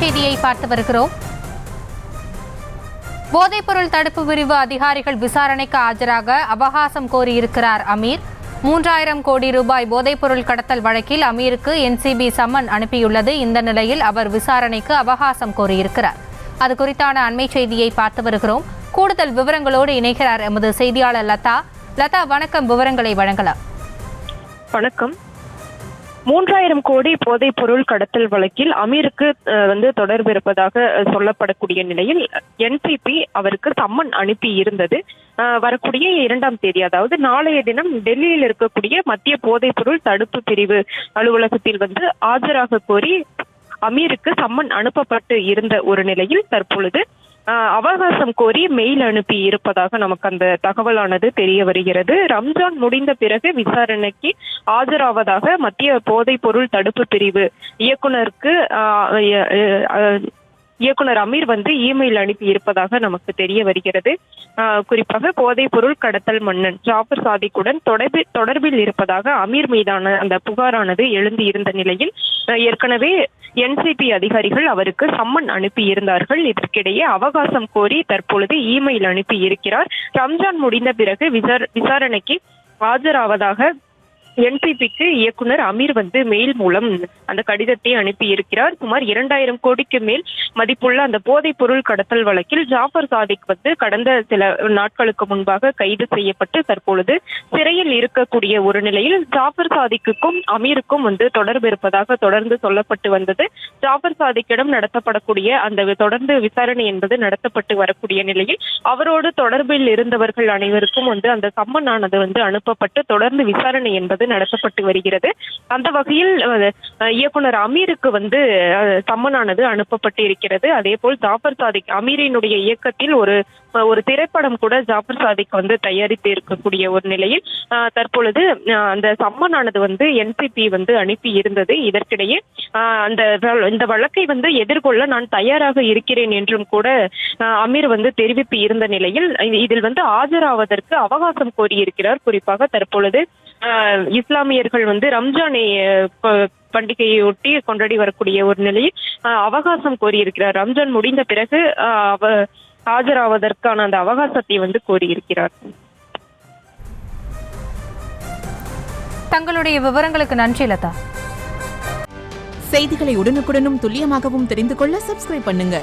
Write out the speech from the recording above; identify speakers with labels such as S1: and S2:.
S1: செய்தியை பார்த்து வருகிறோம். போதைப்பொருள் தடுப்பு பிரிவு அதிகாரிகள் விசாரணைக்கு ஆஜராக அவகாசம் கோரியிருக்கிறார் அமீர். 3000 கோடி ரூபாய் போதைப்பொருள் கடத்தல் வழக்கில் அமீருக்கு என்சிபி சம்மன் அனுப்பியுள்ளது. இந்த நிலையில் அவர் விசாரணைக்கு அவகாசம் கோரியிருக்கிறார். அது குறித்தான அண்மை செய்தியை பார்த்து வருகிறோம். கூடுதல் விவரங்களோடு இணைகிறார் எமது செய்தியாளர் லதா. லதா, வணக்கம். விவரங்களை வழங்கலாம்.
S2: வணக்கம். 3000 கோடி போதைப் பொருள் கடத்தல் வழக்கில் அமீருக்கு தொடர்பு இருப்பதாக சொல்லப்படக்கூடிய நிலையில் என்சிபி அவருக்கு சம்மன் அனுப்பி இருந்தது. வரக்கூடிய 2ஆம் தேதி, அதாவது நாளைய தினம் டெல்லியில் இருக்கக்கூடிய மத்திய போதைப் பொருள் தடுப்பு பிரிவு அலுவலகத்தில் ஆஜராக கோரி அமீருக்கு சம்மன் அனுப்பப்பட்டு இருந்த ஒரு நிலையில் தற்பொழுது அவகாசம் கோரி மெயில் அனுப்பி இருப்பதாக நமக்கு அந்த தகவலானது தெரிய வருகிறது. ரம்ஜான் முடிந்த பிறகு விசாரணைக்கு ஆஜராவதாக மத்திய போதைப் பொருள் தடுப்பு பிரிவு இயக்குனர் அமீர் இமெயில் அனுப்பி இருப்பதாக நமக்கு தெரிய வருகிறது. குறிப்பாக போதைப் பொருள் கடத்தல் மன்னன் ஜாஃபர் சாதிக்குடன் தொடர்பில் இருப்பதாக அமீர் மீதான அந்த புகாரானது எழுந்து இருந்த நிலையில் ஏற்கனவே என்சிபி அதிகாரிகள் அவருக்கு சம்மன் அனுப்பி இருந்தார்கள். இதற்கிடையே அவகாசம் கோரி தற்பொழுது இமெயில் அனுப்பி இருக்கிறார். ரம்ஜான் முடிந்த பிறகு விசாரணைக்கு ஆஜராவதாக என்சிபிக்கு இயக்குனர் அமீர் மெயில் மூலம் அந்த கடிதத்தை அனுப்பி இருக்கிறார். சுமார் 2000 கோடிக்கு மேல் மதிப்புள்ள அந்த போதைப் பொருள் கடத்தல் வழக்கில் ஜாஃபர் சாதிக் கடந்த சில நாட்களுக்கு முன்பாக கைது செய்யப்பட்டு தற்பொழுது சிறையில் இருக்கக்கூடிய ஒரு நிலையில் ஜாஃபர் சாதிக்குக்கும் அமீருக்கும் தொடர்பு இருப்பதாக தொடர்ந்து சொல்லப்பட்டு வந்தது. ஜாஃபர் சாதிக்கிடம் நடத்தப்படக்கூடிய அந்த தொடர்ந்து விசாரணை என்பது நடத்தப்பட்டு வரக்கூடிய நிலையில் அவரோடு தொடர்பில் இருந்தவர்கள் அனைவருக்கும் அந்த சம்மனானது அனுப்பப்பட்டு தொடர்ந்து விசாரணை என்பது நடத்தப்பட்டு வருகிறது. அந்த வகையில் இயக்குனர் அமீருக்கு சம்மனானது அனுப்பப்பட்டு இருக்கிறது. அதே போல் ஜாஃபர் சாதிக் அமீரினுடைய இயக்கத்தில் ஒரு திரைப்படம் கூட ஜாஃபர் சாதிக் தயாரித்து இருக்கக்கூடிய ஒரு நிலையில் தற்பொழுது அந்த சம்மனானது என்சிபி அனுப்பி இருந்தது. இதற்கிடையே இந்த வழக்கை எதிர்கொள்ள நான் தயாராக இருக்கிறேன் என்றும் கூட அமீர் தெரிவித்து இருந்த நிலையில் இதில் ஆஜராவதற்கு அவகாசம் கோரியிருக்கிறார். குறிப்பாக தற்பொழுது இஸ்லாமியர்கள் ரம்ஜானை பண்டிகையொட்டி கொண்டாடி வரக்கூடிய ஒரு நிலையில் அவகாசம் கோரியிருக்கிறார். ரம்ஜான் முடிந்த பிறகு ஆஜராவதற்கான அந்த அவகாசத்தை கோரியிருக்கிறார்.
S1: தங்களுடைய விவரங்களுக்கு நன்றி லதா.
S3: செய்திகளை உடனுக்குடனும் துல்லியமாகவும் தெரிந்து கொள்ள சப்ஸ்கிரைப் பண்ணுங்க.